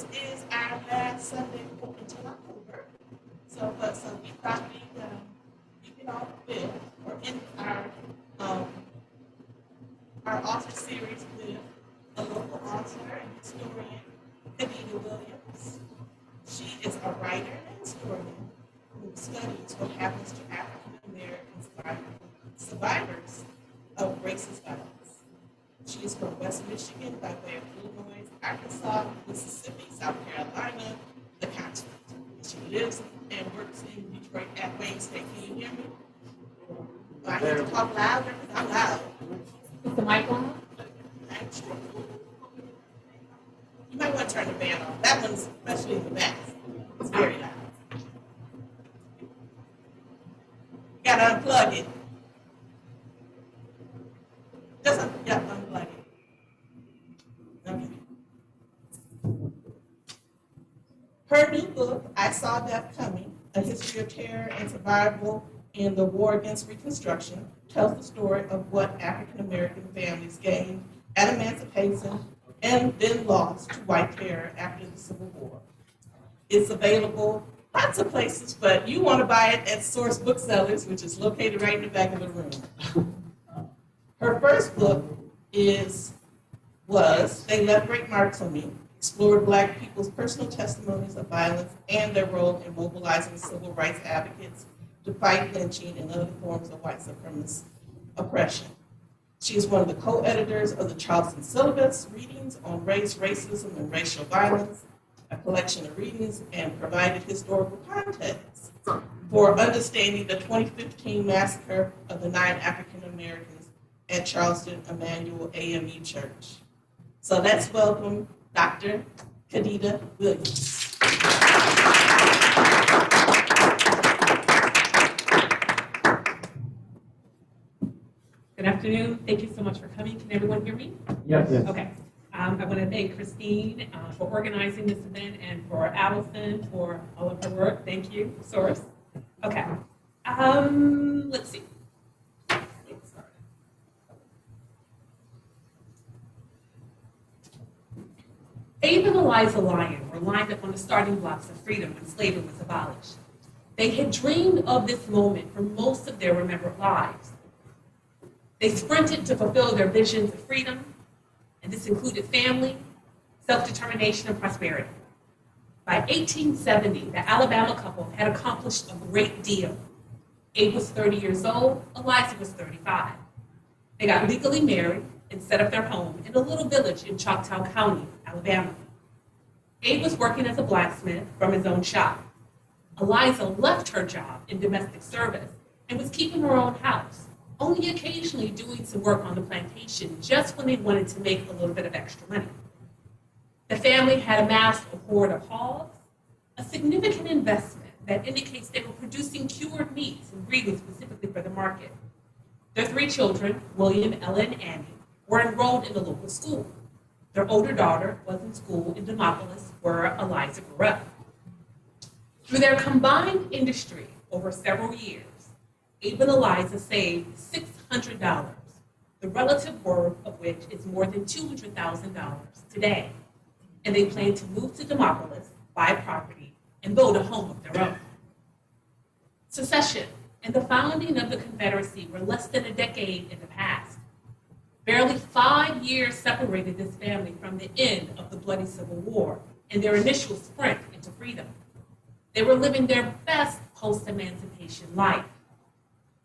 this is our last Sunday until October. So we thought we'd kick it off with, or in um, our author series with a local author and historian, Kidada Williams. She is a writer and historian who studies what happens to African American survivors of racist violence. She is from West Michigan by way of Illinois, Arkansas, Mississippi, South Carolina, the continent. She lives and works in Detroit at Wayne State. Can you hear me? I have to talk louder because I'm loud. Is the mic on? You might want to turn the fan off. That one's especially in the back. It's very loud. You gotta unplug it. Just unplug it. Okay. Her new book, I Saw Death Coming, A History of Terror and Survival in the War Against Reconstruction, tells the story of what African American families gained at emancipation and then lost to white terror after the Civil War. It's available lots of places, but you want to buy it at Source Booksellers, which is located right in the back of the room. Her first book was They Left Great Marks on Me, explored Black people's personal testimonies of violence and their role in mobilizing civil rights advocates to fight lynching and other forms of white supremacist oppression. She is one of the co-editors of the Charleston Syllabus, readings on race, racism, and racial violence, a collection of readings and provided historical context for understanding the 2015 massacre of the 9 African Americans at Charleston Emmanuel AME Church. So let's welcome Dr. Kidada Williams. Good afternoon. Thank you so much for coming. Can everyone hear me? Yes. Okay. I want to thank Christine for organizing this event and for Allison for all of her work. Thank you, Source. Okay. Let's see. Let's get started. Abe and Eliza Lyon were lined up on the starting blocks of freedom when slavery was abolished. They had dreamed of this moment for most of their remembered lives. They sprinted to fulfill their visions of freedom, and this included family, self-determination, and prosperity. By 1870, the Alabama couple had accomplished a great deal. Abe was 30 years old, Eliza was 35. They got legally married and set up their home in a little village in Choctaw County, Alabama. Abe was working as a blacksmith from his own shop. Eliza left her job in domestic service and was keeping her own house, only occasionally doing some work on the plantation just when they wanted to make a little bit of extra money. The family had amassed a hoard of hogs, a significant investment that indicates they were producing cured meats and breeding specifically for the market. Their 3 children, William, Ella, and Annie, were enrolled in the local school. Their older daughter was in school in Demopolis, where Eliza grew up. Through their combined industry over several years, Abe and Eliza saved $600, the relative worth of which is more than $200,000 today. And they plan to move to Demopolis, buy property, and build a home of their own. Secession and the founding of the Confederacy were less than a decade in the past. Barely 5 years separated this family from the end of the bloody Civil War and their initial sprint into freedom. They were living their best post-emancipation life.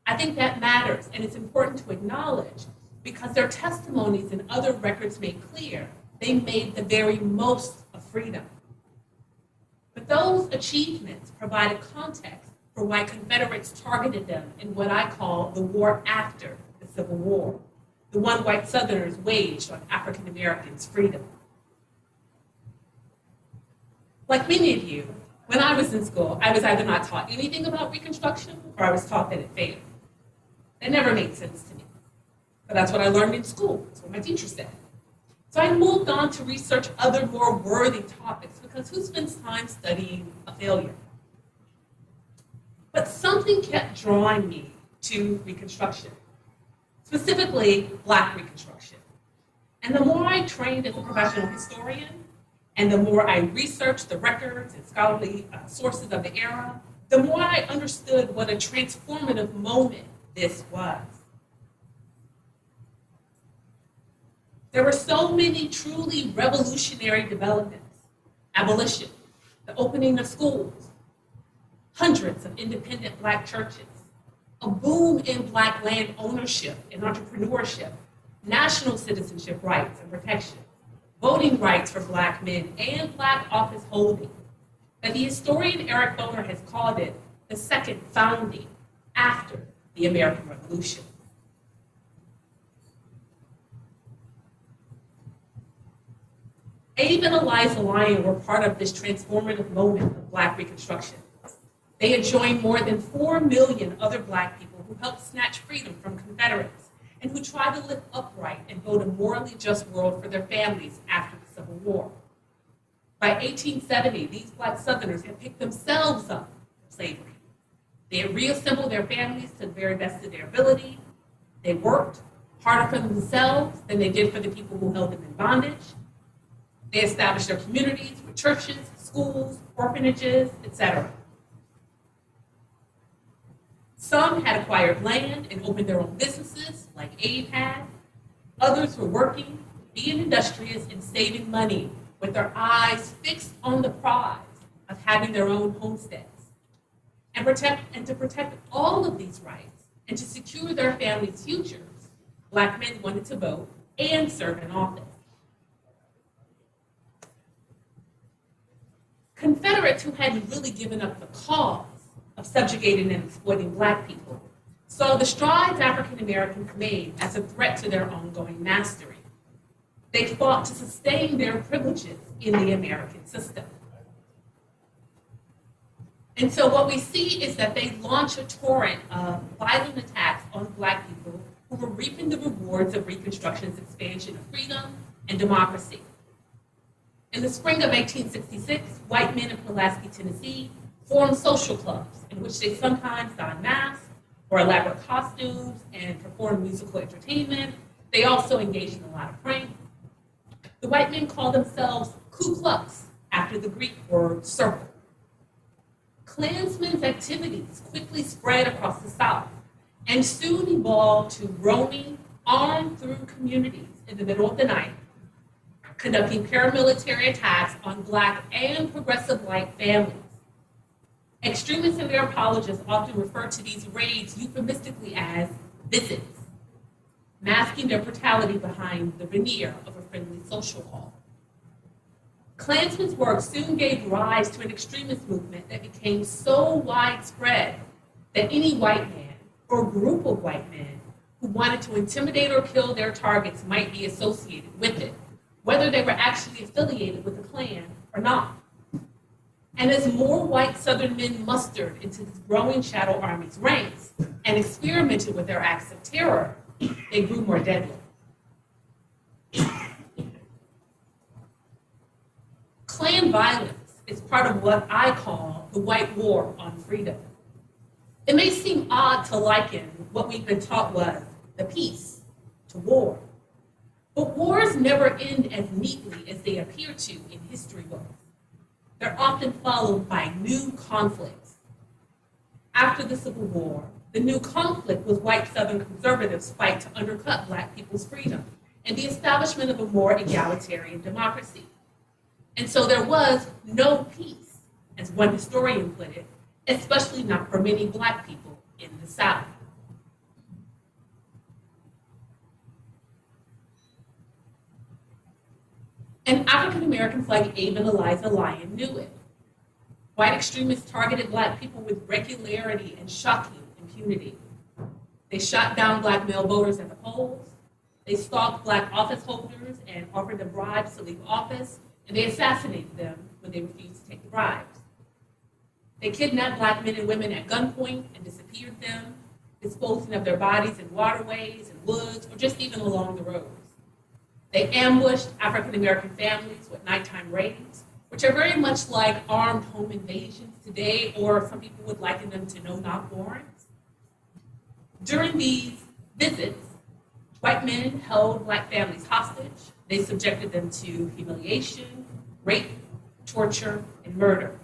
I think that matters, and it's important to acknowledge because their testimonies and other records make clear they made the very most of freedom. But those achievements provide a context for why Confederates targeted them in what I call the war after the Civil War, the one white Southerners waged on African Americans' freedom. Like many of you, when I was in school, I was either not taught anything about Reconstruction or I was taught that it failed. That never made sense to me. But that's what I learned in school. That's what my teacher said. So I moved on to research other more worthy topics because who spends time studying a failure? But something kept drawing me to Reconstruction, specifically Black Reconstruction. And the more I trained as a professional historian, And the more I researched the records and scholarly sources of the era, the more I understood what a transformative moment this was. There were so many truly revolutionary developments: abolition, the opening of schools, hundreds of independent Black churches, a boom in Black land ownership and entrepreneurship, national citizenship rights and protection, voting rights for Black men, and Black office holding, that the historian Eric Boner has called it the second founding after the American Revolution. Abe and Eliza Lyon were part of this transformative moment of Black Reconstruction. They had joined more than 4 million other Black people who helped snatch freedom from Confederates and who tried to live upright and build a morally just world for their families after the Civil War. By 1870, these Black Southerners had picked themselves up from slavery. They had reassembled their families to the very best of their ability. They worked harder for themselves than they did for the people who held them in bondage. They established their communities with churches, schools, orphanages, etc. Some had acquired land and opened their own businesses, like Abe had. Others were working, being industrious, and saving money with their eyes fixed on the prize of having their own homesteads. And to protect all of these rights and to secure their families' futures, Black men wanted to vote and serve in office. Confederates who hadn't really given up the cause of subjugating and exploiting Black people saw the strides African Americans made as a threat to their ongoing mastery. They fought to sustain their privileges in the American system. And so what we see is that they launch a torrent of violent attacks on Black people who were reaping the rewards of Reconstruction's expansion of freedom and democracy. In the spring of 1866, white men in Pulaski, Tennessee, formed social clubs in which they sometimes donned masks or elaborate costumes and performed musical entertainment. They also engaged in a lot of pranks. The white men called themselves Ku Klux, after the Greek word circle. Klansmen's activities quickly spread across the South and soon evolved to roaming, armed through communities in the middle of the night, conducting paramilitary attacks on Black and progressive white families. Extremists and their apologists often refer to these raids euphemistically as visits, masking their brutality behind the veneer of a friendly social hall. Klansmen's work soon gave rise to an extremist movement that became so widespread that any white man or group of white men who wanted to intimidate or kill their targets might be associated with it, whether they were actually affiliated with the Klan or not. And as more white Southern men mustered into this growing shadow army's ranks and experimented with their acts of terror, they grew more deadly. Klan violence is part of what I call the white war on freedom. It may seem odd to liken what we've been taught was the peace to war. But wars never end as neatly as they appear to in history books. They're often followed by new conflicts. After the Civil War, the new conflict was white Southern conservatives' fight to undercut Black people's freedom and the establishment of a more egalitarian democracy. And so there was no peace, as one historian put it, especially not for many Black people in the South. And African Americans like Abe and Eliza Lyon knew it. White extremists targeted Black people with regularity and shocking impunity. They shot down Black male voters at the polls. They stalked Black office holders and offered them bribes to leave office, and they assassinated them when they refused to take the bribes. They kidnapped Black men and women at gunpoint and disappeared them, disposing of their bodies in waterways and woods, or just even along the roads. They ambushed African American families with nighttime raids, which are very much like armed home invasions today, or some people would liken them to no-knock warrants. During these visits, white men held Black families hostage. They subjected them to humiliation, rape, torture, and murder.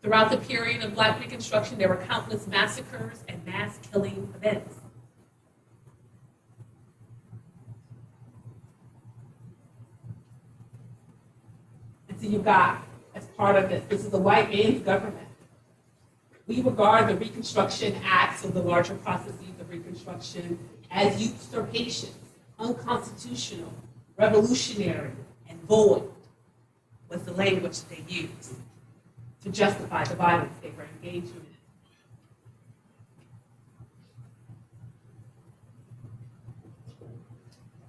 Throughout the period of Black Reconstruction, there were countless massacres and mass killing events. And so you've got, as part of this is the white man's government. We regard the Reconstruction acts of the larger processes of Reconstruction as usurpations, unconstitutional, revolutionary, and void was the language they used to justify the violence they were engaged in.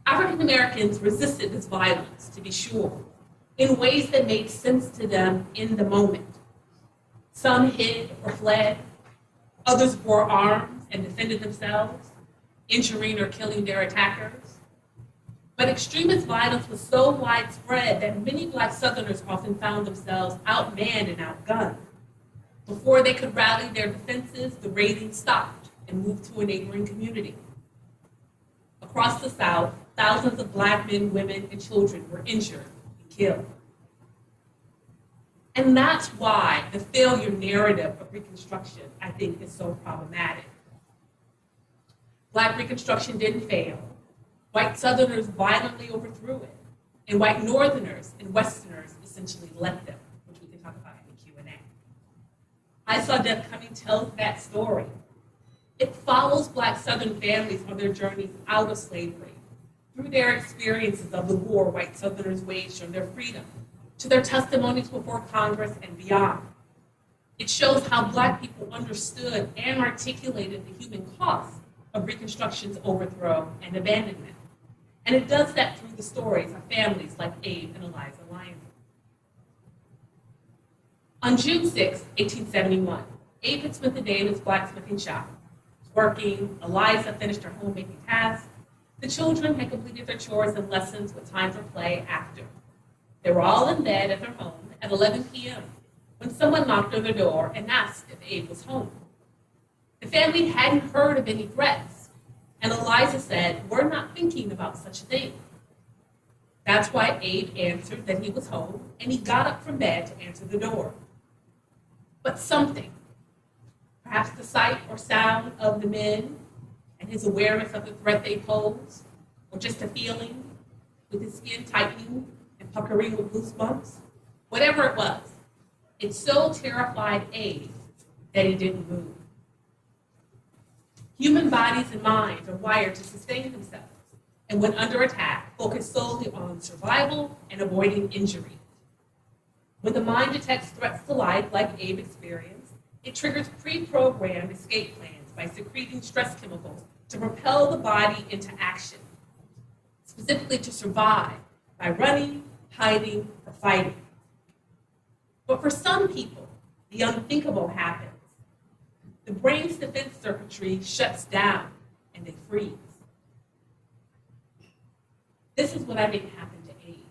African Americans resisted this violence, to be sure, in ways that made sense to them in the moment. Some hid or fled, others bore arms and defended themselves, injuring or killing their attackers. But extremist violence was so widespread that many Black Southerners often found themselves outmanned and outgunned. Before they could rally their defenses, the raiding stopped and moved to a neighboring community. Across the South, thousands of Black men, women, and children were injured and killed. And that's why the failure narrative of Reconstruction, I think, is so problematic. Black Reconstruction didn't fail. White Southerners violently overthrew it, and white Northerners and Westerners essentially led them, which we can talk about in the Q&A. I Saw Death Coming tells that story. It follows Black Southern families on their journeys out of slavery, through their experiences of the war white Southerners waged on their freedom, to their testimonies before Congress and beyond. It shows how Black people understood and articulated the human cost of Reconstruction's overthrow and abandonment. And it does that through the stories of families like Abe and Eliza Lyons. On June 6, 1871, Abe had spent the day in his blacksmithing shop. He was working, Eliza finished her homemaking tasks. The children had completed their chores and lessons with time for play after. They were all in bed at their home at 11 p.m. when someone knocked on their door and asked if Abe was home. The family hadn't heard of any threats, and Eliza said, "We're not thinking about such a thing." That's why Abe answered that he was home, and he got up from bed to answer the door. But something, perhaps the sight or sound of the men and his awareness of the threat they posed, or just a feeling with his skin tightening and puckering with goosebumps, whatever it was, it so terrified Abe that he didn't move. Human bodies and minds are wired to sustain themselves, and when under attack, focus solely on survival and avoiding injury. When the mind detects threats to life, like Abe experienced, it triggers pre-programmed escape plans by secreting stress chemicals to propel the body into action, specifically to survive by running, hiding, or fighting. But for some people, the unthinkable happens. The brain's defense circuitry shuts down and they freeze. This is what I think happened to Abe.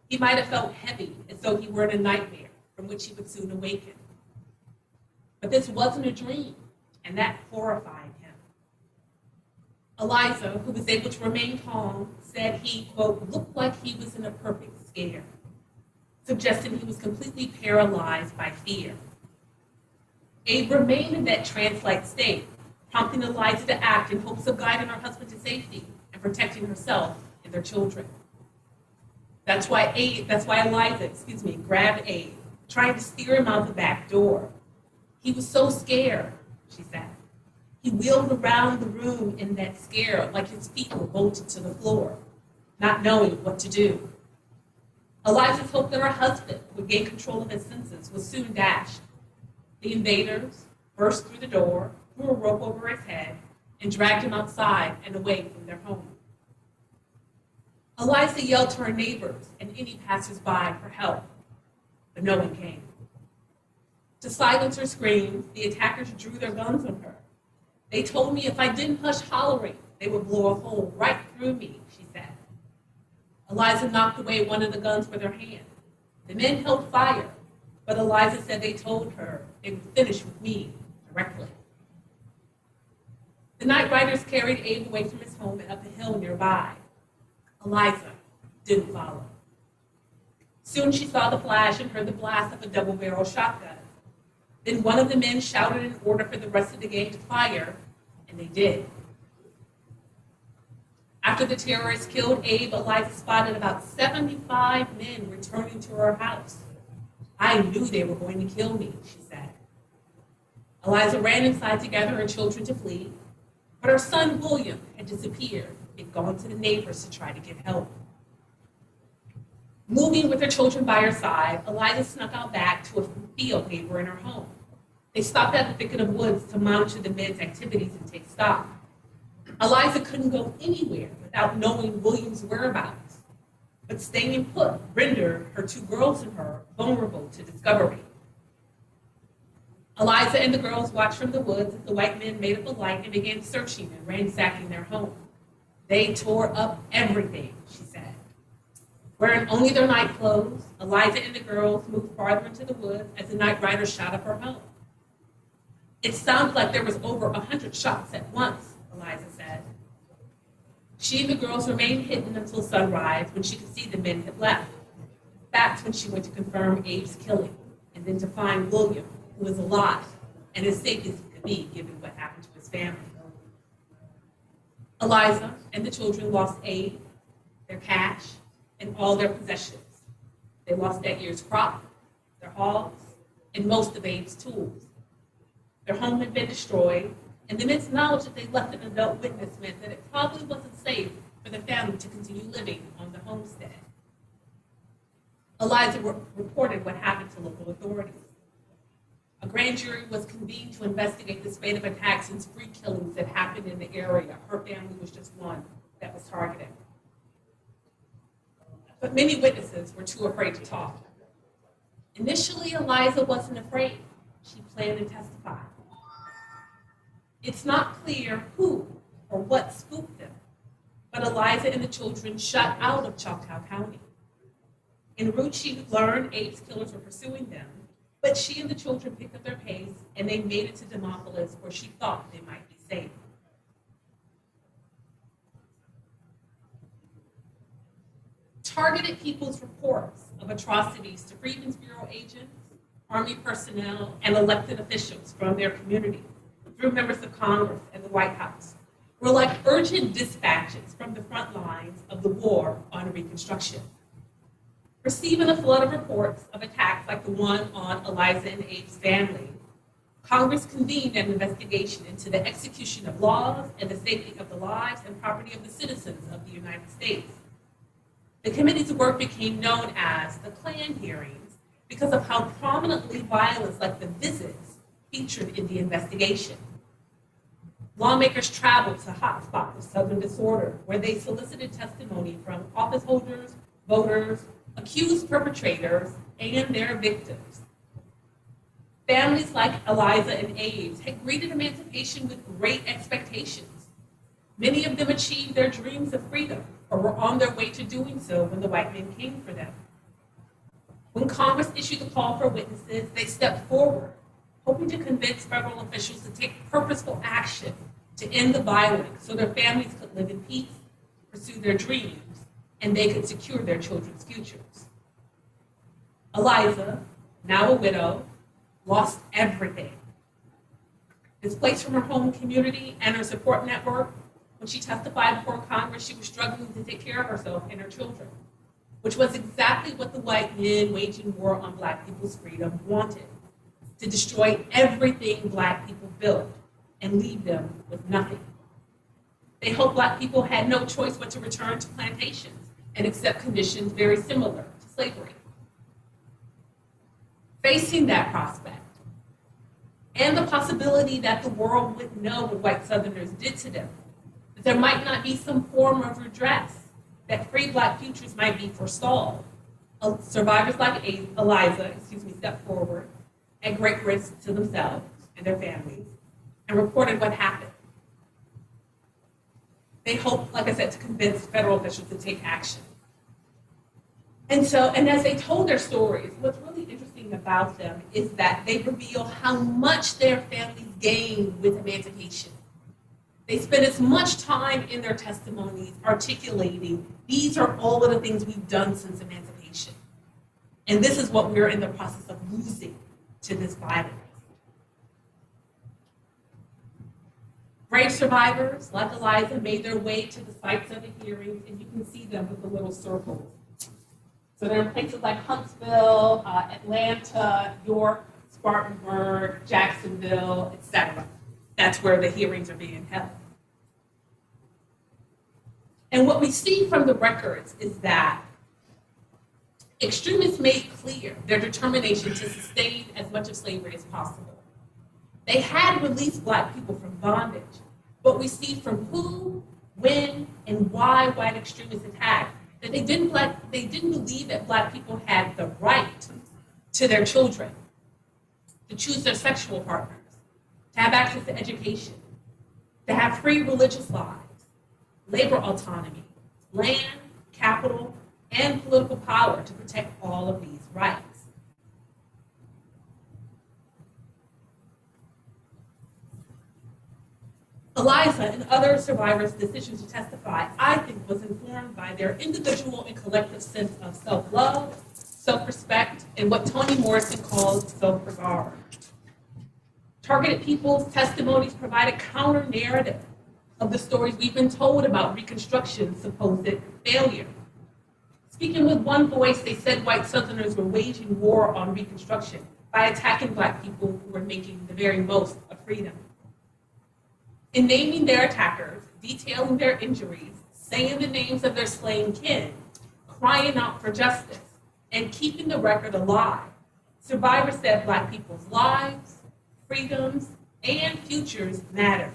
He might have felt heavy, as though he were in a nightmare from which he would soon awaken. But this wasn't a dream, and that horrified him. Eliza, who was able to remain calm, said he, quote, looked like he was in a perfect scare, suggesting he was completely paralyzed by fear. Abe remained in that trance-like state, prompting Eliza to act in hopes of guiding her husband to safety and protecting herself and their children. That's why Eliza, grabbed Abe, trying to steer him out the back door. He was so scared, she said. He wheeled around the room in that scare like his feet were bolted to the floor, not knowing what to do. Eliza's hope that her husband would gain control of his senses was soon dashed. The invaders burst through the door, threw a rope over his head, and dragged him outside and away from their home. Eliza yelled to her neighbors and any passersby for help, but no one came. To silence her screams, the attackers drew their guns on her. They told me if I didn't hush hollering, they would blow a hole right through me, she said. Eliza knocked away one of the guns with her hand. The men held fire, but Eliza said they told her they would finish with me directly. The night riders carried Abe away from his home and up a hill nearby. Eliza didn't follow. Soon she saw the flash and heard the blast of a double-barrel shotgun. Then one of the men shouted an order for the rest of the gang to fire, and they did. After the terrorists killed Abe, Eliza spotted about 75 men returning to her house. I knew they were going to kill me, she said. Eliza ran inside to gather her children to flee, but her son William had disappeared and gone to the neighbors to try to get help. Moving with her children by her side, Eliza snuck out back to a field neighbor in her home. They stopped at the thicket of woods to monitor the men's activities and take stock. Eliza couldn't go anywhere without knowing William's whereabouts, but staying put rendered her two girls and her vulnerable to discovery. Eliza and the girls watched from the woods as the white men made up a light and began searching and ransacking their home. They tore up everything, she said. Wearing only their night clothes, Eliza and the girls moved farther into the woods as the night riders shot up her home. It sounded like there was over 100 shots at once, Eliza said. She and the girls remained hidden until sunrise when she could see the men had left. That's when she went to confirm Abe's killing and then to find William, who was alive and as safe as he could be given what happened to his family. Eliza and the children lost Abe, their cash, and all their possessions. They lost that year's crop, their hogs, and most of Abe's tools. Their home had been destroyed, and the men's knowledge that they left an adult witness meant that it probably wasn't safe for the family to continue living on the homestead. Eliza reported what happened to local authorities. A grand jury was convened to investigate the spate of attacks and spree killings that happened in the area. Her family was just one that was targeted. But many witnesses were too afraid to talk. Initially, Eliza wasn't afraid. She planned to testify. It's not clear who or what spooked them, but Eliza and the children shot out of Choctaw County. En route, she learned Abe's killers were pursuing them, but she and the children picked up their pace and they made it to Demopolis, where she thought they might be safe. Targeted people's reports of atrocities to Freedmen's Bureau agents, Army personnel, and elected officials from their communities through members of Congress and the White House were like urgent dispatches from the front lines of the war on Reconstruction. Receiving a flood of reports of attacks like the one on Eliza and Abe's family, Congress convened an investigation into the execution of laws and the safety of the lives and property of the citizens of the United States. The committee's work became known as the Klan hearings because of how prominently violence like the visits featured in the investigation. Lawmakers traveled to hotspots of Southern disorder, where they solicited testimony from office holders, voters, accused perpetrators, and their victims. Families like Eliza and Abe's had greeted emancipation with great expectations. Many of them achieved their dreams of freedom or were on their way to doing so when the white men came for them. When Congress issued the call for witnesses, they stepped forward, hoping to convince federal officials to take purposeful action to end the violence so their families could live in peace, pursue their dreams, and they could secure their children's futures. Eliza, now a widow, lost everything. Displaced from her home community and her support network, when she testified before Congress, she was struggling to take care of herself and her children, which was exactly what the white men waging war on Black people's freedom wanted, to destroy everything Black people built and leave them with nothing. They hoped Black people had no choice but to return to plantations and accept conditions very similar to slavery. Facing that prospect, and the possibility that the world wouldn't know what white Southerners did to them, that there might not be some form of redress, that free Black futures might be forestalled, survivors like Eliza stepped forward at great risk to themselves and their families and reported what happened. They hoped, like I said, to convince federal officials to take action. And as they told their stories, what's really interesting about them is that they reveal how much their families gained with emancipation. They spend as much time in their testimonies articulating, these are all of the things we've done since emancipation. And this is what we're in the process of losing to this violence. Brave survivors, like Eliza, made their way to the sites of the hearings, and you can see them with the little circles. So they're in places like Huntsville, Atlanta, York, Spartanburg, Jacksonville, etc. That's where the hearings are being held. And what we see from the records is that extremists made clear their determination to sustain as much of slavery as possible. They had released Black people from bondage, but we see from who, when, and why white extremists attacked that they didn't believe that Black people had the right to their children, to choose their sexual partners, to have access to education, to have free religious lives, labor autonomy, land, capital, and political power to protect all of these rights. Eliza and other survivors' decision to testify, I think, was informed by their individual and collective sense of self-love, self-respect, and what Toni Morrison calls self-regard. Targeted People's testimonies provide a counter-narrative of the stories we've been told about Reconstruction's supposed failure. Speaking with one voice, they said white Southerners were waging war on Reconstruction by attacking Black people who were making the very most of freedom. In naming their attackers, detailing their injuries, saying the names of their slain kin, crying out for justice, and keeping the record alive, survivors said Black people's lives, freedoms, and futures matter.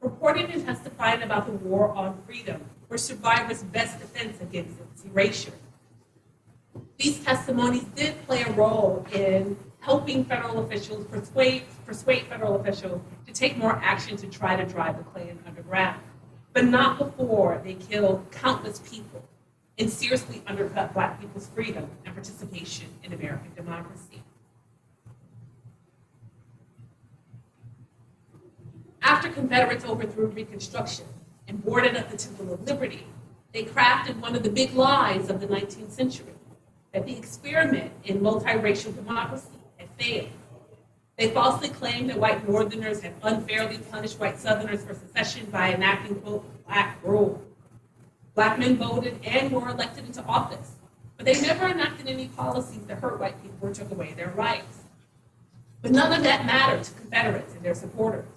Reporting and testifying about the war on freedom were survivors' best defense against its erasure. These testimonies did play a role in helping federal officials persuade federal officials to take more action to try to drive the Klan underground, but not before they killed countless people and seriously undercut Black people's freedom and participation in American democracy. After Confederates overthrew Reconstruction and boarded up the Temple of Liberty, they crafted one of the big lies of the 19th century, that the experiment in multiracial democracy had failed. They falsely claimed that white Northerners had unfairly punished white Southerners for secession by enacting, quote, Black rule. Black men voted and were elected into office, but they never enacted any policies that hurt white people or took away their rights. But none of that mattered to Confederates and their supporters,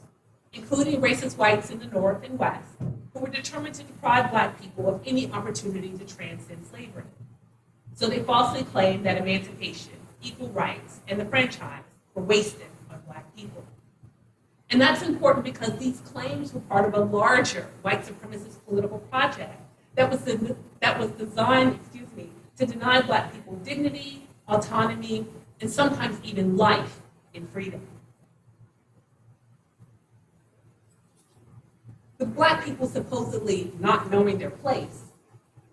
including racist whites in the North and West, who were determined to deprive Black people of any opportunity to transcend slavery. So they falsely claimed that emancipation, equal rights, and the franchise were wasted on Black people. And that's important because these claims were part of a larger white supremacist political project that was designed, to deny Black people dignity, autonomy, and sometimes even life and freedom. With Black people supposedly not knowing their place,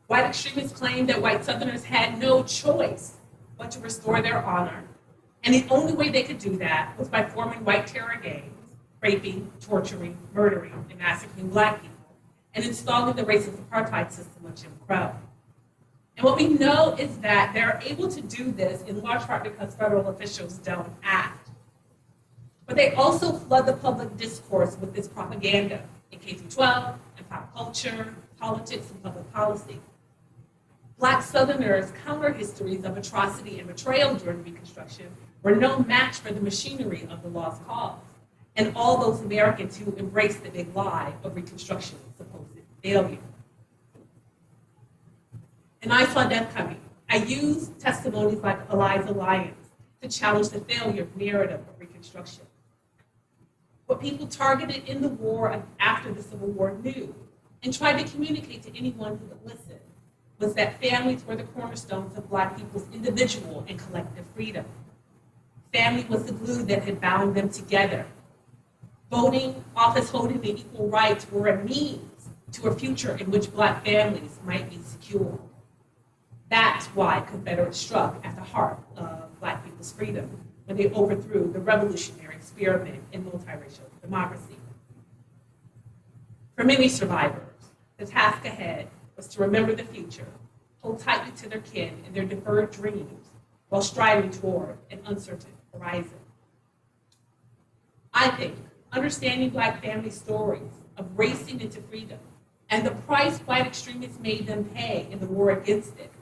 white extremists claimed that white Southerners had no choice but to restore their honor, and the only way they could do that was by forming white terror gangs, raping, torturing, murdering, and massacring Black people, and installing the racist apartheid system of Jim Crow. And what we know is that they're able to do this in large part because federal officials don't act. But they also flood the public discourse with this propaganda in K-12 and pop culture, politics, and public policy. Black Southerners' counter-histories of atrocity and betrayal during Reconstruction were no match for the machinery of the lost cause, and all those Americans who embraced the big lie of Reconstruction's supposed failure. And I saw death coming. I used testimonies like Eliza Lyons to challenge the failure narrative of Reconstruction. What people targeted in the war after the Civil War knew and tried to communicate to anyone who would listen was that families were the cornerstones of Black people's individual and collective freedom. Family was the glue that had bound them together. Voting, office holding, and equal rights were a means to a future in which Black families might be secure. That's why Confederates struck at the heart of Black people's freedom when they overthrew the revolutionary experiment in multiracial democracy. For many survivors, the task ahead was to remember the future, hold tightly to their kin and their deferred dreams while striving toward an uncertain horizon. I think understanding Black family stories of racing into freedom and the price white extremists made them pay in the war against it,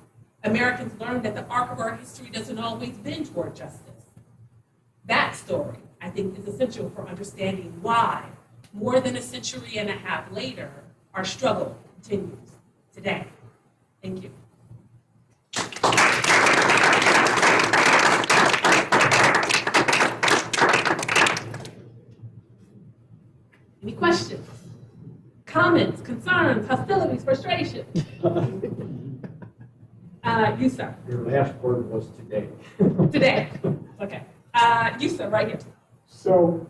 Americans learned that the arc of our history doesn't always bend toward justice. That story, I think, is essential for understanding why, more than a century and a half later, our struggle continues today. Thank you. Any questions, comments, concerns, hostilities, frustration? You, sir. Your last word was today. Today. Okay. You, sir, right here. So,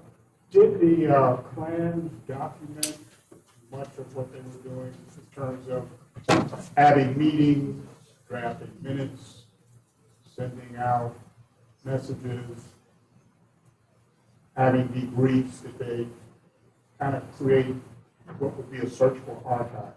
did the Klan document much of what they were doing in terms of having meetings, drafting minutes, sending out messages, having debriefs? Did they kind of create what would be a search for archive?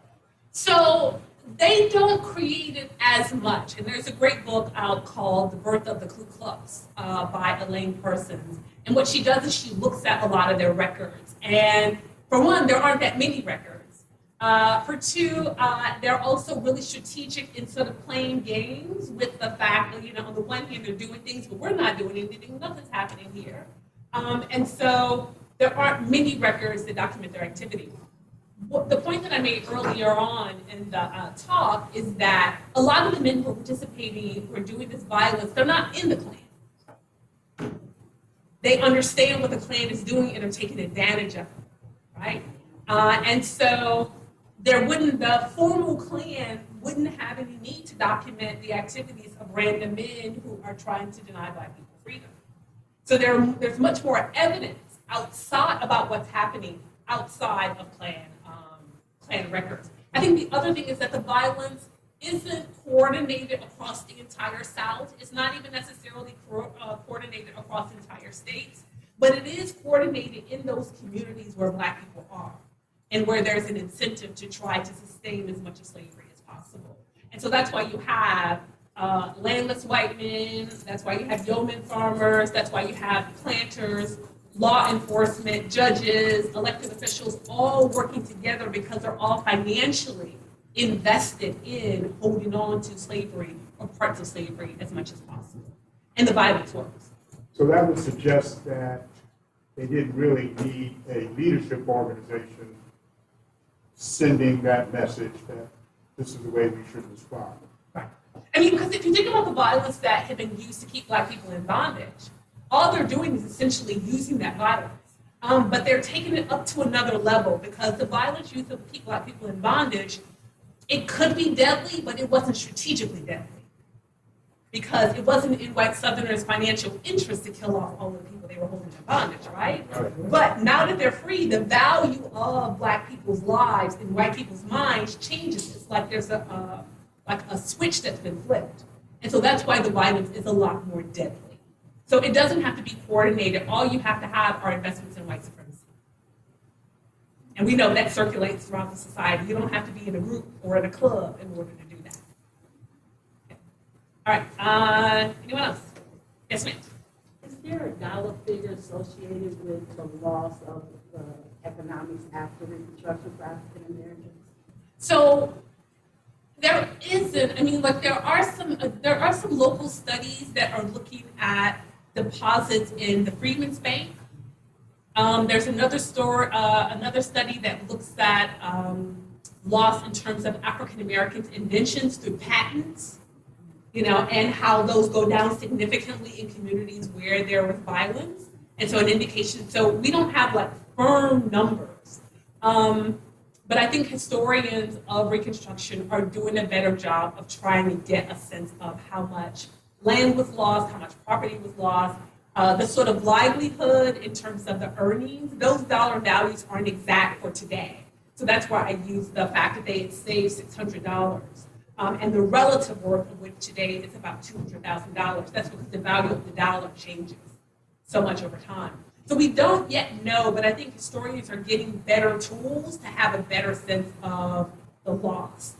So they don't create it as much. And there's a great book out called The Birth of the Ku Klux by Elaine Parsons. And what she does is she looks at a lot of their records. And for one, there aren't that many records. For two, they're also really strategic in sort of playing games with the fact that, on the one hand, they're doing things, but we're not doing anything. Nothing's happening here. And so there aren't many records that document their activity. The point that I made earlier on in the talk is that a lot of the men who are participating, who are doing this violence, they're not in the Klan. They understand what the Klan is doing and are taking advantage of it, right? And so the formal Klan wouldn't have any need to document the activities of random men who are trying to deny Black people freedom. So there's much more evidence outside about what's happening outside of Klan records. I think the other thing is that the violence isn't coordinated across the entire South. It's not even necessarily coordinated across entire states, but it is coordinated in those communities where Black people are and where there's an incentive to try to sustain as much of slavery as possible. And so that's why you have landless white men, that's why you have yeoman farmers, that's why you have planters, law enforcement, judges, elected officials, all working together because they're all financially invested in holding on to slavery or parts of slavery as much as possible. And the violence works. So that would suggest that they didn't really need a leadership organization sending that message that this is the way we should respond. Right. I mean, because if you think about the violence that had been used to keep Black people in bondage, all they're doing is essentially using that violence. But they're taking it up to another level because the violence used to keep Black people in bondage, it could be deadly, but it wasn't strategically deadly. Because it wasn't in white Southerners' financial interest to kill off all the people they were holding in bondage, right? But now that they're free, the value of Black people's lives in white people's minds changes. It's like there's a switch that's been flipped. And so that's why the violence is a lot more deadly. So it doesn't have to be coordinated. All you have to have are investments in white supremacy. And we know that circulates throughout the society. You don't have to be in a group or in a club in order to do that. Okay. All right, anyone else? Yes, ma'am. Is there a dollar figure associated with the loss of economics after Reconstruction for African Americans? So there isn't. I mean, like there are some local studies that are looking at deposits in the Freedmen's Bank. There's another study that looks at loss in terms of African Americans' inventions through patents, and how those go down significantly in communities where there was violence. And so an indication. So we don't have like firm numbers. But I think historians of Reconstruction are doing a better job of trying to get a sense of how much land was lost, how much property was lost, the sort of livelihood in terms of the earnings. Those dollar values aren't exact for today. So that's why I use the fact that they had saved $600. And the relative worth of which today is about $200,000. That's because the value of the dollar changes so much over time. So we don't yet know, but I think historians are getting better tools to have a better sense of the loss.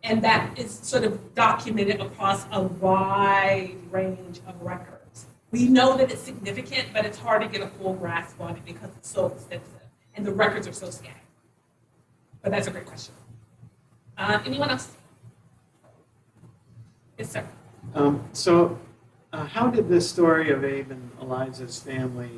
And that is sort of documented across a wide range of records. We know that it's significant, but it's hard to get a full grasp on it because it's so extensive and the records are so scattered. But that's a great question. Anyone else? Yes, sir. How did this story of Abe and Eliza's family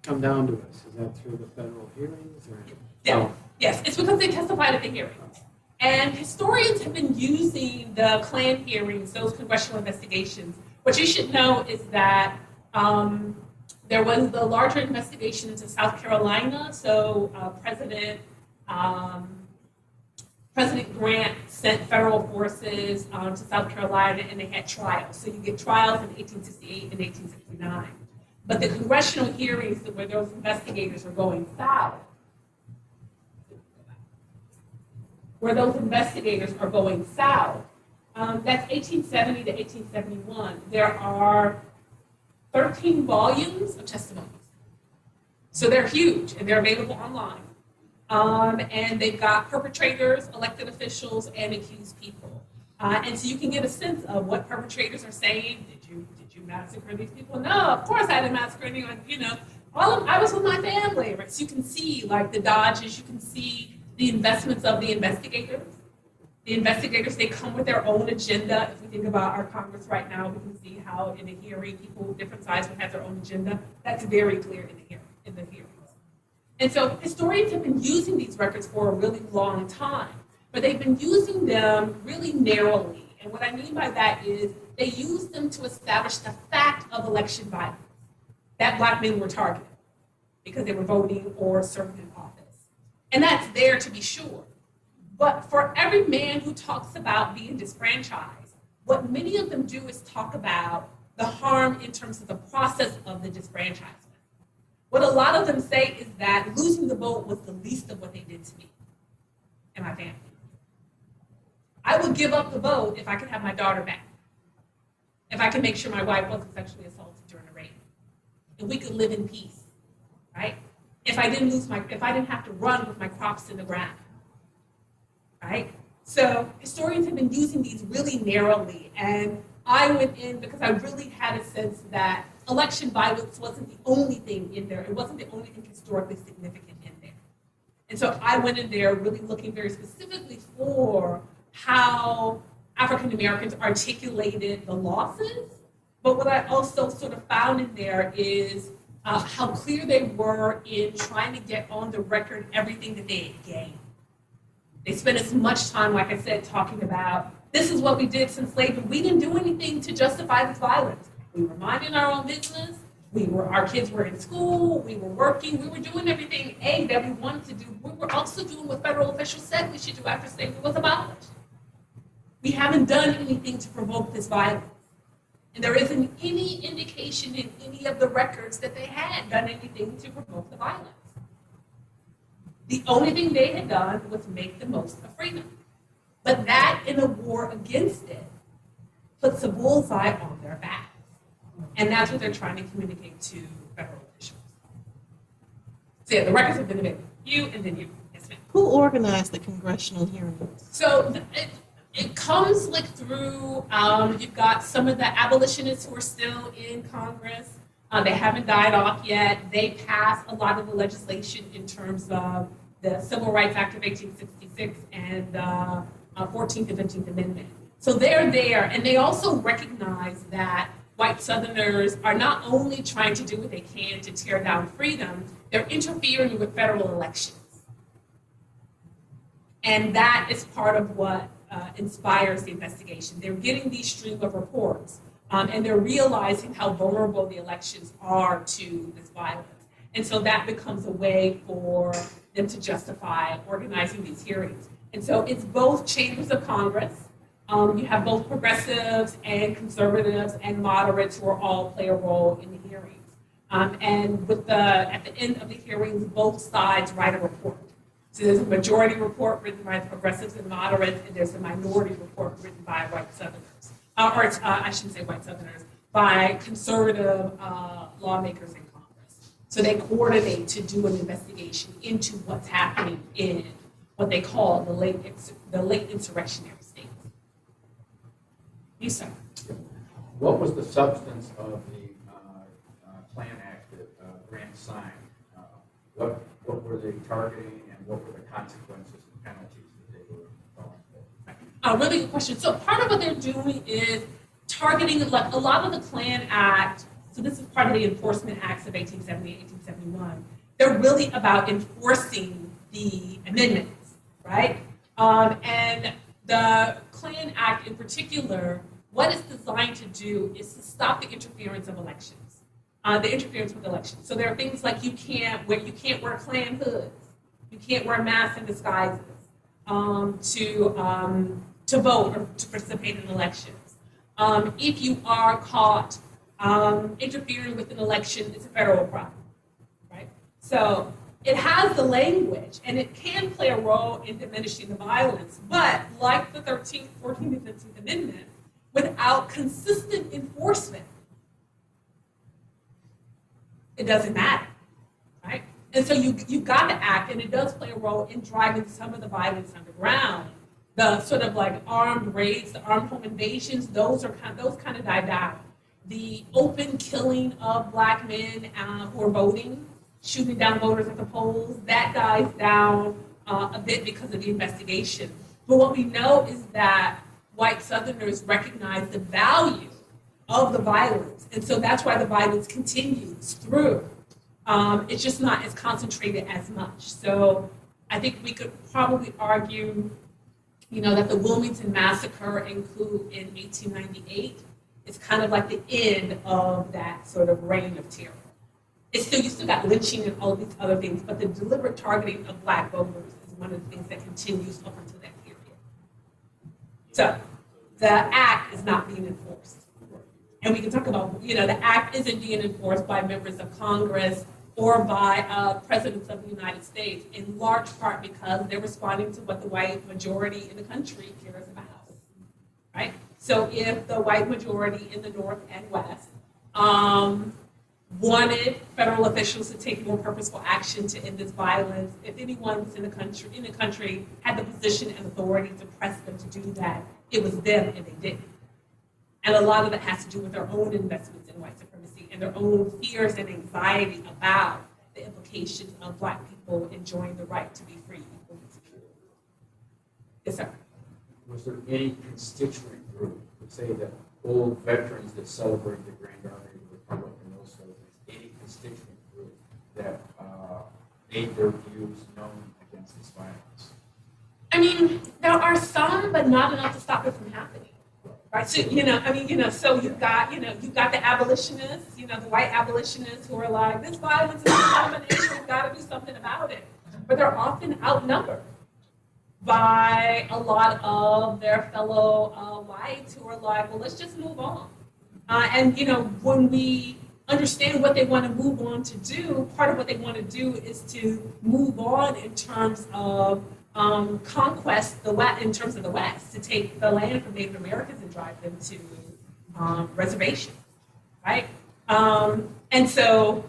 come down to us? Is that through the federal hearings? Or? Yeah. Yes, it's because they testified at the hearings. And historians have been using the Klan hearings, those congressional investigations. What you should know is that there was the larger investigation into South Carolina. So President Grant sent federal forces to South Carolina, and they had trials. So you get trials in 1868 and 1869. But the congressional hearings where those investigators are going south, that's 1870 to 1871. There are 13 volumes of testimonies. So they're huge, and they're available online. And they've got perpetrators, elected officials, and accused people. And so you can get a sense of what perpetrators are saying. Did you massacre these people? No, of course I didn't massacre anyone. I was with my family. Right? So you can see like the dodges. You can see the investments of the investigators. The investigators, they come with their own agenda. If we think about our Congress right now, we can see how in a hearing, people of different sides will have their own agenda. That's very clear in the hearings. And so historians have been using these records for a really long time, but they've been using them really narrowly. And what I mean by that is they use them to establish the fact of election violence, that Black men were targeted because they were voting or serving in office. And that's there to be sure. But for every man who talks about being disfranchised, what many of them do is talk about the harm in terms of the process of the disfranchisement. What a lot of them say is that losing the vote was the least of what they did to me and my family. I would give up the vote if I could have my daughter back, if I could make sure my wife wasn't sexually assaulted during a rape, and we could live in peace, right? If I didn't have to run with my crops in the ground, right? So historians have been using these really narrowly, and I went in because I really had a sense that election violence wasn't the only thing in there. It wasn't the only thing historically significant in there. And so I went in there really looking very specifically for how African Americans articulated the losses. But what I also sort of found in there is how clear they were in trying to get on the record everything that they had gained. They spent as much time, like I said, talking about this is what we did since slavery. We didn't do anything to justify this violence. We were minding our own business. Our kids were in school. We were working. We were doing everything that we wanted to do. We were also doing what federal officials said we should do after slavery was abolished. We haven't done anything to provoke this violence. And there isn't any indication in any of the records that they had done anything to provoke the violence. The only thing they had done was make the most of freedom. But that in a war against it puts a bullseye on their backs. And that's what they're trying to communicate to federal officials. So yeah, the records have been available. You and then you. Yes, ma'am. Who organized the congressional hearings? So it comes like through, you've got some of the abolitionists who are still in Congress. They haven't died off yet. They passed a lot of the legislation in terms of the Civil Rights Act of 1866 and the 14th and 15th Amendment. So they're there, and they also recognize that white Southerners are not only trying to do what they can to tear down freedom, they're interfering with federal elections. And that is part of what inspires the investigation. They're getting these stream of reports, and they're realizing how vulnerable the elections are to this violence. And so that becomes a way for them to justify organizing these hearings. And so it's both chambers of Congress. You have both progressives and conservatives and moderates who are all play a role in the hearings. And at the end of the hearings, both sides write a report. So there's a majority report written by the progressives and moderates, and there's a minority report written by white Southerners. I shouldn't say white Southerners, by conservative lawmakers in Congress. So they coordinate to do an investigation into what's happening in what they call the late insurrectionary states. Yes, sir. What was the substance of the Klan Act that Grant signed? What were they targeting, and what were the consequences and penalties that they were going for? Really good question. So part of what they're doing is targeting, like a lot of the Klan Act, so this is part of the enforcement acts of 1870, 1871. They're really about enforcing the amendments, right? And the Klan Act in particular, what it's designed to do is to stop the interference of elections. The interference with elections. So there are things like you can't wear Klan hoods, you can't wear masks and disguises to vote or to participate in elections. If you are caught interfering with an election, it's a federal crime, right? So it has the language, and it can play a role in diminishing the violence, but like the 13th, 14th, and 15th Amendment, without consistent enforcement, it doesn't matter, right? And so you got to act, and it does play a role in driving some of the violence underground. The sort of like armed raids, the armed home invasions, those kind of died down. The open killing of black men who are voting, shooting down voters at the polls, that dies down a bit because of the investigation. But what we know is that white Southerners recognize the value of the violence. And so that's why the violence continues through. It's just not as concentrated as much. So I think we could probably argue, that the Wilmington Massacre in 1898 is kind of like the end of that sort of reign of terror. You still got lynching and all of these other things, but the deliberate targeting of black voters is one of the things that continues up until that period. So the act is not being enforced. And we can talk about, the act isn't being enforced by members of Congress or by presidents of the United States, in large part because they're responding to what the white majority in the country cares about, right? So if the white majority in the North and West wanted federal officials to take more purposeful action to end this violence, if anyone was in the country had the position and authority to press them to do that, it was them, and they didn't. And a lot of it has to do with their own investments in white supremacy and their own fears and anxiety about the implications of black people enjoying the right to be free, equal, and secure. Yes, sir. Was there any constituent group, let's say the old veterans that celebrated the Grand Army of the Republic and those sort of things, any constituent group that made their views known against this violence? I mean, there are some, but not enough to stop it from happening. Right, so so you've got the abolitionists, the white abolitionists who are like, this violence is an abomination, we've got to do something about it. But they're often outnumbered by a lot of their fellow whites who are like, well, let's just move on. And when we understand what they want to move on to do, part of what they want to do is to move on in terms of conquest in terms of the West, to take the land from Native Americans and drive them to reservations, right? And so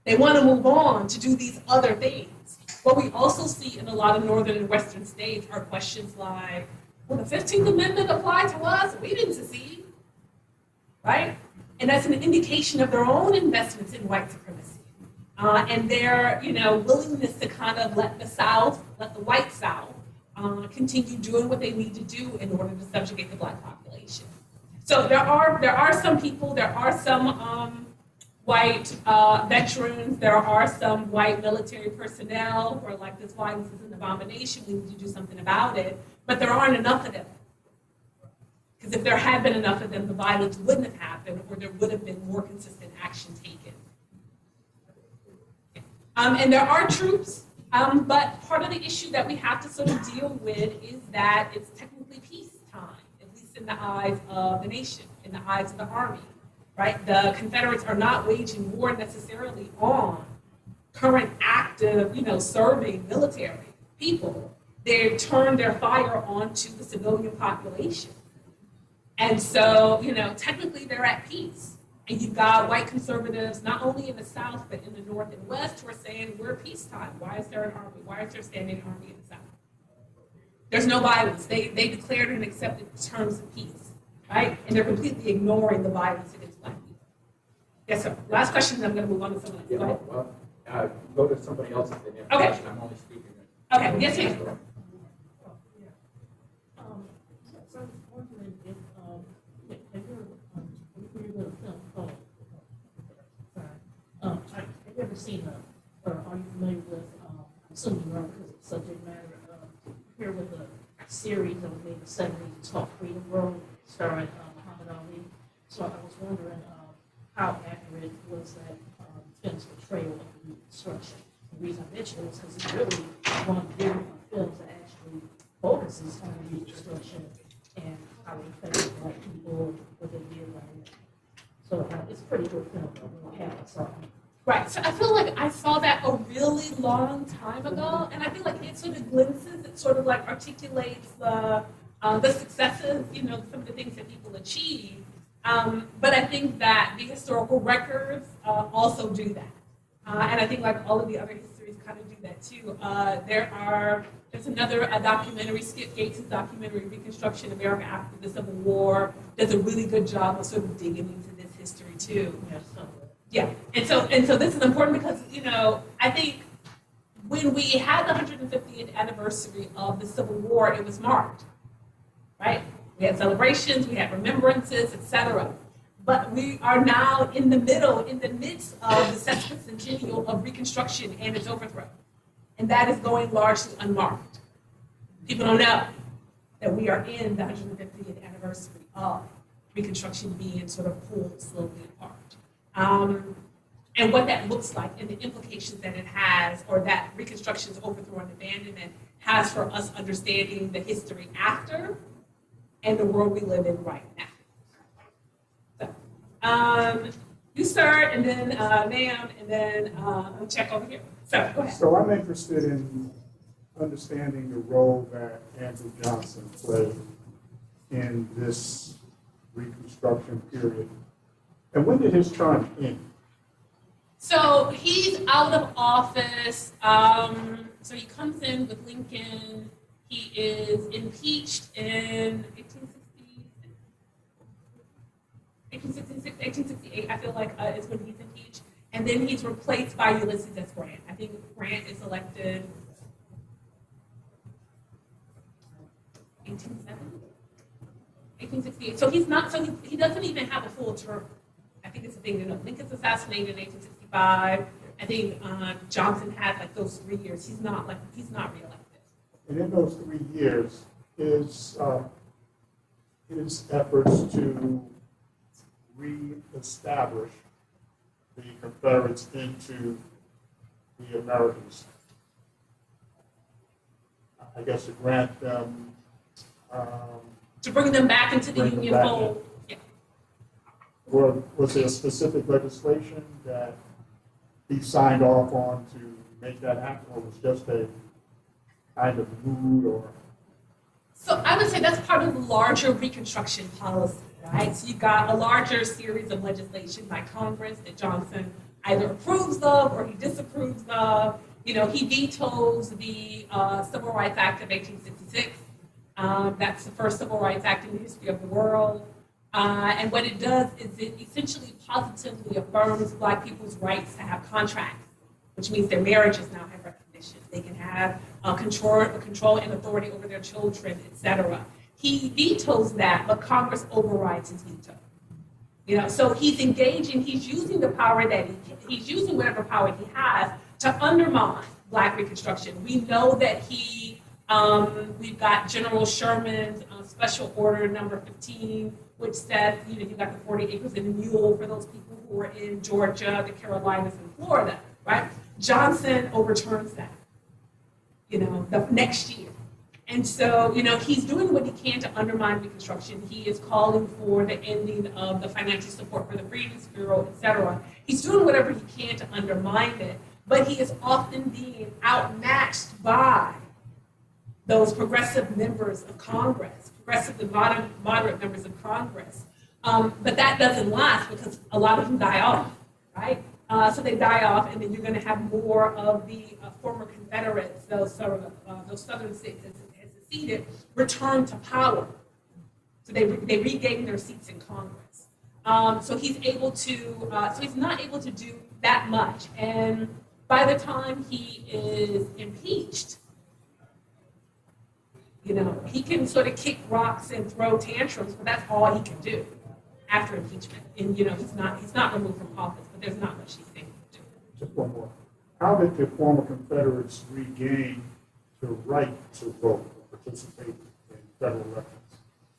they want to move on to do these other things. What we also see in a lot of northern and western states are questions like, well, the 15th Amendment applied to us, we didn't secede, right? And that's an indication of their own investments in white supremacy. And their willingness to kind of let the white South, continue doing what they need to do in order to subjugate the black population. So there are some people, there are some white veterans, there are some white military personnel who are like, this violence is an abomination, we need to do something about it, but there aren't enough of them. Because if there had been enough of them, the violence wouldn't have happened, or there would have been more consistent action taken. And there are troops, but part of the issue that we have to sort of deal with is that it's technically peacetime, at least in the eyes of the nation, in the eyes of the Army, right? The Confederates are not waging war necessarily on current active, serving military people. They turn their fire onto the civilian population. And so, technically they're at peace. And you've got white conservatives, not only in the South, but in the North and West, who are saying, we're peacetime. Why is there an army? Why is there a standing army in the South? There's no violence. They declared and accepted terms of peace. right? And they're completely ignoring the violence against Black people. Yes, sir. Last question, then I'm going to move on to someone else. Yeah, Go ahead. well, go to somebody else if they have a Okay. question. I'm only speaking. Okay, yes, ma'am. So I was wondering if, have you ever, when you were a film called, sorry, have you ever seen or are you familiar with, I'm assuming you are because of subject matter, here with a series that was made in the '70s called Freedom Road, starring Muhammad Ali. So I was wondering how accurate was that film's portrayal of the Reconstruction? The reason I mention it is because it's really one of the very films that actually focuses on the Reconstruction and how it affected Black people, what they did right now. So it's a pretty good film. I haven't saw it. Right, so I feel like I saw that a really long time ago, and I feel like it sort of glimpses, it sort of like articulates the successes, you know, some of the things that people achieve. But I think that the historical records also do that. And I think like all of the other histories kind of do that too. There's another documentary, Skip Gates' documentary, Reconstruction, America After the Civil War, does a really good job of sort of digging into this history too. Yes, so. Yeah, and so this is important because, you know, I think when we had the 150th anniversary of the Civil War, it was marked, right? We had celebrations, we had remembrances, etc. But we are now in the midst of the sesquicentennial of Reconstruction and its overthrow. And that is going largely unmarked. People don't know that we are in the 150th anniversary of Reconstruction being sort of pulled slowly apart. And what that looks like and the implications that it has, or that Reconstruction's overthrow and abandonment has for us understanding the history after and the world we live in right now. So, you, sir, and then ma'am, and then we'll check over here. So, go ahead. So I'm interested in understanding the role that Andrew Johnson played in this Reconstruction period. And when did his term end? So he's out of office. So he comes in with Lincoln. He is impeached in 1868, I feel like is when he's impeached. And then he's replaced by Ulysses S. Grant. I think Grant is elected 1868. So he's not, so he doesn't even have a full term. I think it's a thing, you know, Lincoln's assassinated in 1865. I think Johnson had like those 3 years. He's not reelected. And in those 3 years, his efforts to reestablish the Confederates into the Americans, I guess to grant them To bring them back into the Bring them Union back fold. Yeah. or was there a specific legislation that he signed off on to make that happen, or was just a kind of mood or? So I would say that's part of the larger Reconstruction policy, right? So you've got a larger series of legislation by Congress that Johnson either approves of or he disapproves of. You know, he vetoes the Civil Rights Act of 1866. That's the first Civil Rights Act in the history of the world. And what it does is it essentially positively affirms Black people's rights to have contracts, which means their marriages now have recognition. They can have control and authority over their children, etc. He vetoes that, but Congress overrides his veto. You know, so he's engaging, he's using the power that he's using whatever power he has to undermine Black Reconstruction. We know that we've got General Sherman's Special Order number 15, which says, you know, you've got the 40 acres and a mule for those people who are in Georgia, the Carolinas, and Florida, right? Johnson overturns that, you know, the next year. And so, you know, he's doing what he can to undermine Reconstruction. He is calling for the ending of the financial support for the Freedmen's Bureau, et cetera. He's doing whatever he can to undermine it, but he is often being outmatched by those progressive members of Congress, progressive and moderate members of Congress. But that doesn't last because a lot of them die off, right? So they die off, and then you're going to have more of the former Confederates, those southern states that seceded, return to power. So they regain their seats in Congress. So he's able to, so he's not able to do that much. And by the time he is impeached, you know, he can sort of kick rocks and throw tantrums, but that's all he can do after impeachment. And, you know, he's not removed from office, but there's not much he's able to do. Just one more. How did the former Confederates regain the right to vote or participate in federal elections?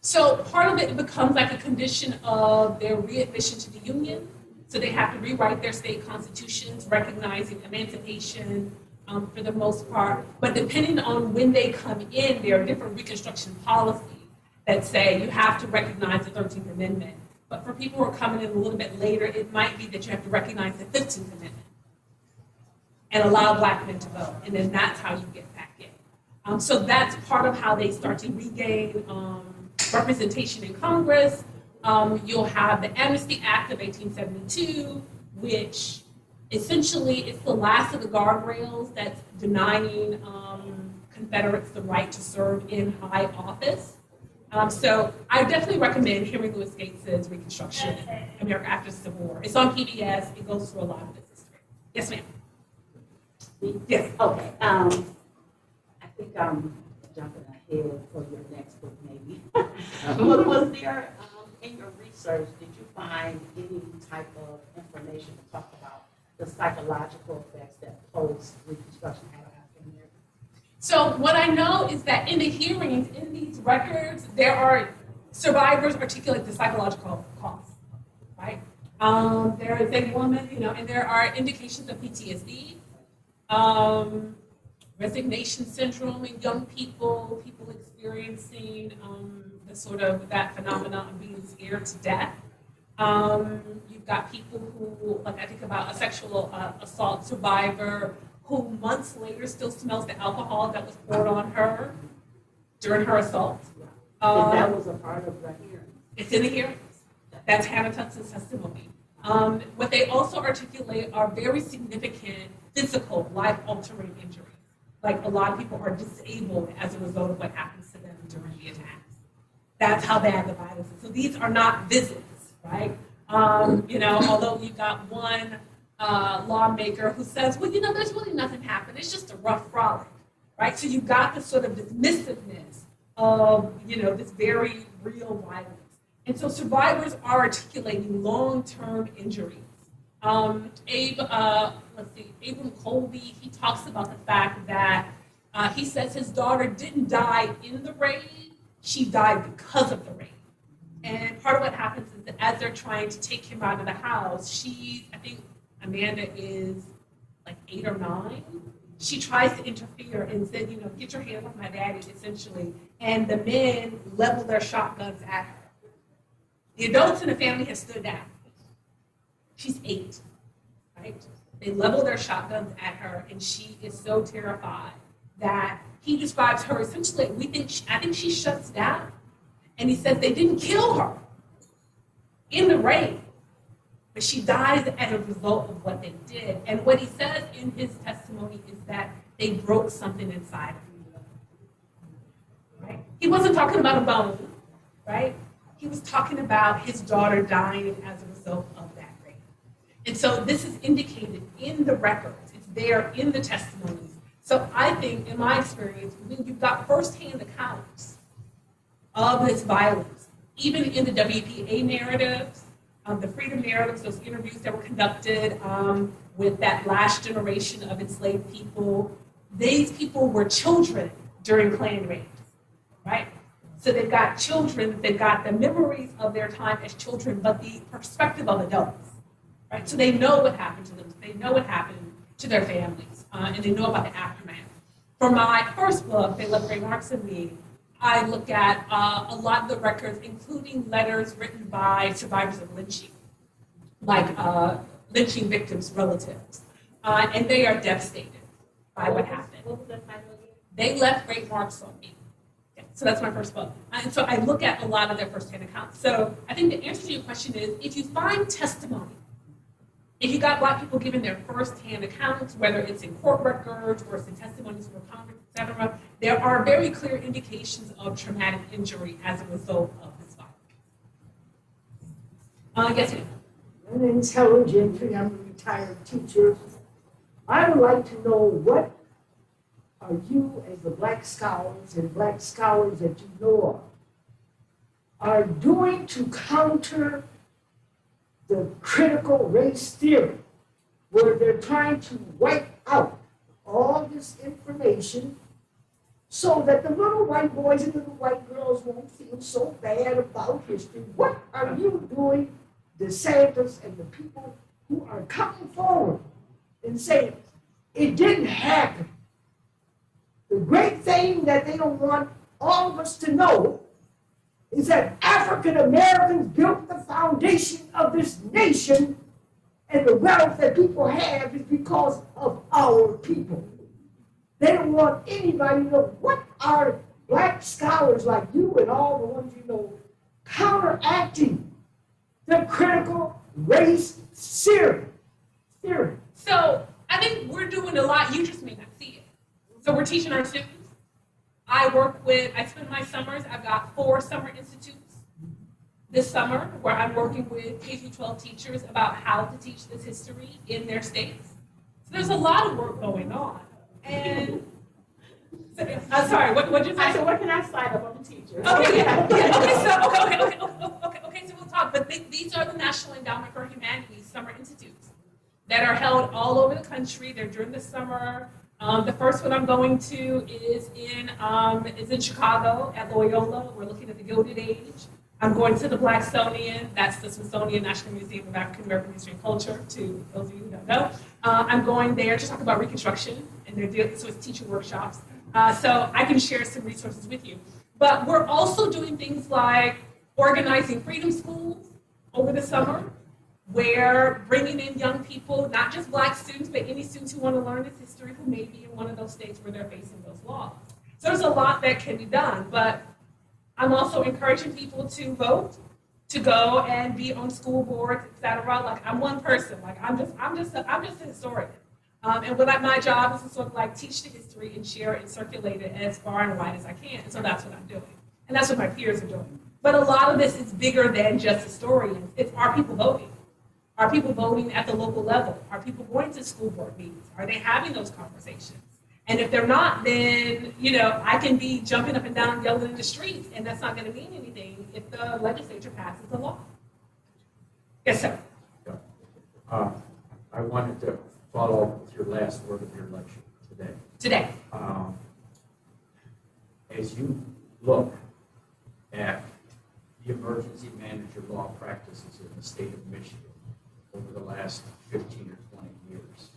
So part of it becomes like a condition of their readmission to the Union. So they have to rewrite their state constitutions, recognizing emancipation for the most part. But depending on when they come in, there are different Reconstruction policies that say you have to recognize the 13th Amendment. But for people who are coming in a little bit later, it might be that you have to recognize the 15th Amendment and allow Black men to vote. And then that's how you get back in. So that's part of how they start to regain representation in Congress. You'll have the Amnesty Act of 1872, which essentially is the last of the guardrails that's denying Confederates the right to serve in high office. So I definitely recommend Henry Louis Gates's Reconstruction, America After the Civil War. It's on PBS. It goes through a lot of this history. Yes, ma'am. Yes. Okay, I think I'm jumping ahead for your next book, maybe. But was there, in your research, did you find any type of information to talk about the psychological effects that post-Reconstruction had on African Americans? So what I know is that in the hearings, in these records, there are survivors articulate the psychological costs, right? There is a woman, you know, and there are indications of PTSD, resignation syndrome in young people, people experiencing the sort of that phenomenon of being scared to death. You've got people who, like I think about a sexual assault survivor who months later still smells the alcohol that was poured on her during her assault. And that was a part of the hearing. It's in the hearings. That's Hannah Tuckson's testimony. What they also articulate are very significant physical, life-altering injuries. Like a lot of people are disabled as a result of what happens to them during the attacks. That's how bad the violence is. So these are not visits, right? You know, although you've got one lawmaker who says, well, you know, there's really nothing happened. It's just a rough frolic, right? So you've got this sort of dismissiveness of, you know, this very real violence. And so survivors are articulating long-term injuries. Abram Colby, he talks about the fact that he says his daughter didn't die in the raid, she died because of the raid. And part of what happens is that as they're trying to take him out of the house, I think Amanda is like 8 or 9. She tries to interfere and said, you know, get your hand off my daddy, essentially. And the men level their shotguns at her. The adults in the family have stood down. She's 8, right? They level their shotguns at her, and she is so terrified that he describes her essentially, I think she shuts down. And he says they didn't kill her in the raid, but she dies as a result of what they did. And what he says in his testimony is that they broke something inside of him. Right? He wasn't talking about a bone, right? He was talking about his daughter dying as a result of that rape. And so this is indicated in the records. It's there in the testimonies. So I think, in my experience, when you've got firsthand accounts of this violence, even in the WPA narratives, the freedom narratives, those interviews that were conducted with that last generation of enslaved people, these people were children during Klan raids, right? So they've got children, they've got the memories of their time as children, but the perspective of adults, right? So they know what happened to them, they know what happened to their families, and they know about the aftermath. For my first book, They Left Great Marks on Me, I look at a lot of the records, including letters written by survivors of lynching, like lynching victims' relatives. And they are devastated by what happened. What was that title again? They Left Great Marks on Me. Yeah, so that's my first book. And so I look at a lot of their firsthand accounts. So I think the answer to your question is, if you find testimony, if you got Black people giving their firsthand accounts, whether it's in court records or it's in testimonies from Congress, et cetera, there are very clear indications of traumatic injury as a result of this violence. Yes, ma'am. An intelligent, I'm a retired teacher. I would like to know what are you, as the black scholars and black scholars that you know of, are doing to counter the critical race theory, where they're trying to wipe out all this information so that the little white boys and little white girls won't feel so bad about history. What are you doing, DeSantis and the people who are coming forward and saying, it didn't happen? The great thing that they don't want all of us to know is that African Americans built the foundation of this nation, and the wealth that people have is because of our people. They don't want anybody to know. What are black scholars like you and all the ones you know counteracting the critical race theory? So I think we're doing a lot, you just may not see it. So we're teaching our students. I spend my summers, I've got 4 summer institutes this summer where I'm working with K-12 teachers about how to teach this history in their states. So there's a lot of work going on. And, I'm sorry, what did you say? I said, where can I sign up? I'm a teacher. Okay, yeah. Okay, so we'll talk. But these are the National Endowment for Humanities Summer Institutes that are held all over the country. They're during the summer. The first one I'm going to is in Chicago at Loyola. We're looking at the Gilded Age. I'm going to the Blacksonian. That's the Smithsonian National Museum of African American History and Culture, to those of you who don't know. I'm going there to talk about Reconstruction, and so it's teacher workshops. So I can share some resources with you. But we're also doing things like organizing freedom schools over the summer, where bringing in young people, not just black students, but any students who want to learn this history who may be in one of those states where they're facing those laws. So there's a lot that can be done, but I'm also encouraging people to vote, to go and be on school boards, et cetera. Like, I'm one person. Like, I'm just a historian. And my job is to sort of like teach the history and share it and circulate it as far and wide as I can. And so that's what I'm doing. And that's what my peers are doing. But a lot of this is bigger than just historians. It's, are people voting? Are people voting at the local level? Are people going to school board meetings? Are they having those conversations? And if they're not, then, I can be jumping up and down yelling in the streets, and that's not going to mean anything if the legislature passes a law. Yes, sir. Yeah. I wanted to follow up with your last word of your lecture today. As you look at the emergency manager law practices in the state of Michigan over the last 15 or 20 years,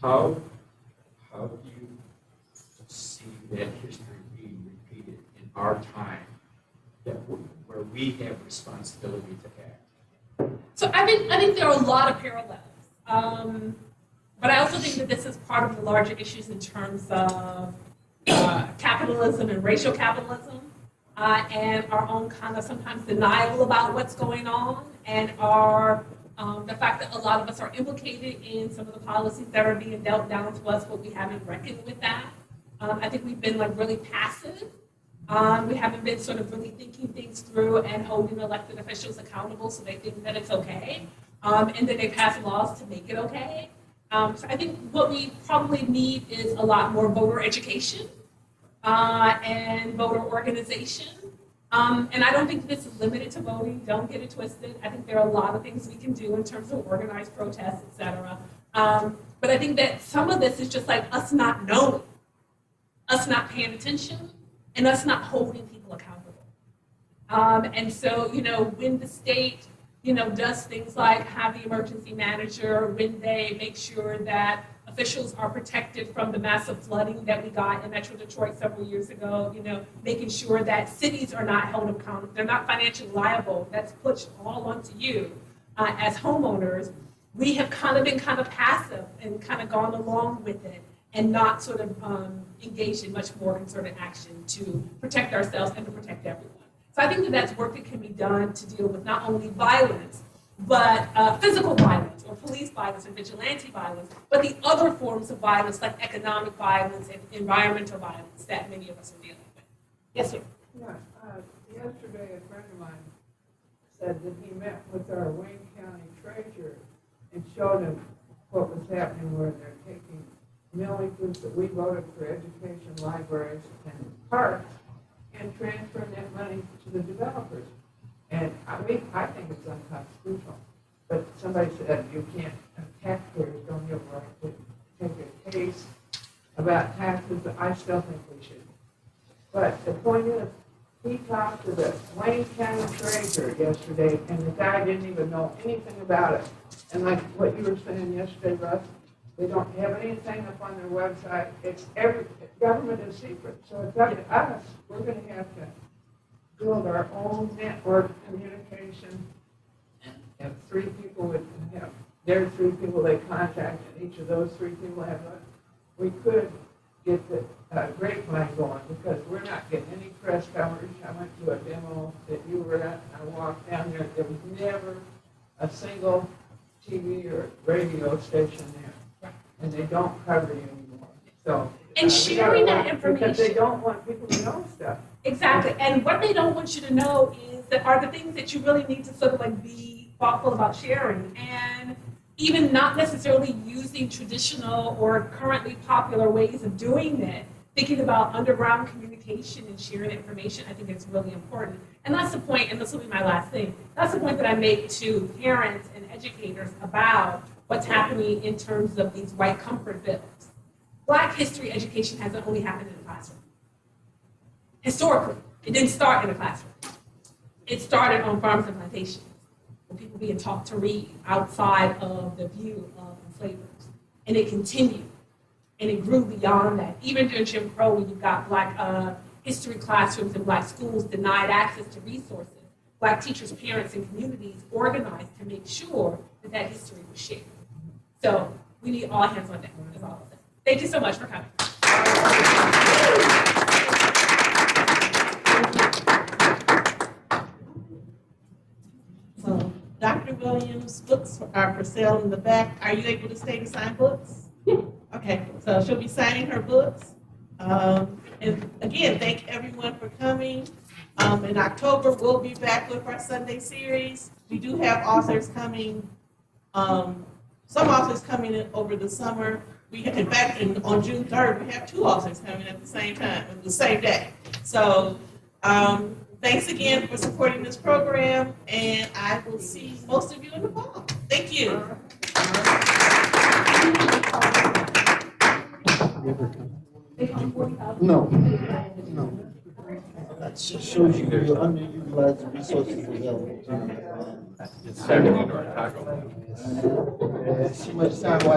how do you see that history being repeated in our time, where we have responsibility to act? So I think there are a lot of parallels. But I also think that this is part of the larger issues in terms of capitalism and racial capitalism, and our own kind of sometimes denial about what's going on, and the fact that a lot of us are implicated in some of the policies that are being dealt down to us, but we haven't reckoned with that. I think we've been really passive. We haven't been sort of really thinking things through and holding elected officials accountable so they think that it's okay, and then they pass laws to make it okay. So I think what we probably need is a lot more voter education and voter organization. And I don't think this is limited to voting. Don't get it twisted. I think there are a lot of things we can do in terms of organized protests, et cetera. But I think that some of this is just like us not knowing, us not paying attention, and us not holding people accountable. And so, when the state, does things like have the emergency manager, when they make sure that officials are protected from the massive flooding that we got in Metro Detroit several years ago, making sure that cities are not held accountable, they're not financially liable, that's pushed all onto you as homeowners. We have been passive and gone along with it and not sort of engaged in much more concerted action to protect ourselves and to protect everyone. So I think that that's work that can be done to deal with not only violence, but physical violence or police violence or vigilante violence, but the other forms of violence like economic violence and environmental violence that many of us are dealing with. Yes, sir. Yeah, yesterday a friend of mine said that he met with our Wayne County treasurer and showed him what was happening where they're taking millages that we voted for education, libraries, and parks and transferring that money to the developers. And I think it's unconstitutional. But somebody said you can't, taxpayers don't have a right to take a case about taxes, but I still think we should. But the point is, he talked to the Wayne County treasurer yesterday, and the guy didn't even know anything about it. And like what you were saying yesterday, Russ, they don't have anything up on their website. Government is secret, so it's up to us. We're gonna have to build our own network communication. And if 3 people would have, there are 3 people they contact, and each of those 3 people have we could get the grapevine going, because we're not getting any press coverage. I went to a demo that you were at, and I walked down there, there was never a single TV or radio station there, and they don't cover you anymore. So And sharing that information. Because they don't want people to know stuff. Exactly, and what they don't want you to know is that are the things that you really need to sort of like be thoughtful about sharing, and even not necessarily using traditional or currently popular ways of doing that. Thinking about underground communication and sharing information, I think it's really important. And that's the point, and this will be my last thing, that's the point that I make to parents and educators about what's happening in terms of these white comfort bills. Black history education hasn't only happened in the classroom. Historically, it didn't start in the classroom. It started on farms and plantations, with people being taught to read outside of the view of enslavers. And it continued, and it grew beyond that. Even during Jim Crow, when you've got Black history classrooms and Black schools denied access to resources, Black teachers, parents, and communities organized to make sure that that history was shared. So we need all hands on deck, is all of that. Thank you so much for coming. So Dr. Williams' books are for sale in the back. Are you able to stay to sign books? Okay, so she'll be signing her books. And again, thank everyone for coming. In October, we'll be back with our Sunday series. We do have authors coming, some authors coming in over the summer. In fact, on June 3rd, we have 2 authors coming at the same time, on the same day. So thanks again for supporting this program, and I will see most of you in the fall. Thank you. No. That just shows you your underutilized resources available. It's 70 or taco. Too much time watching.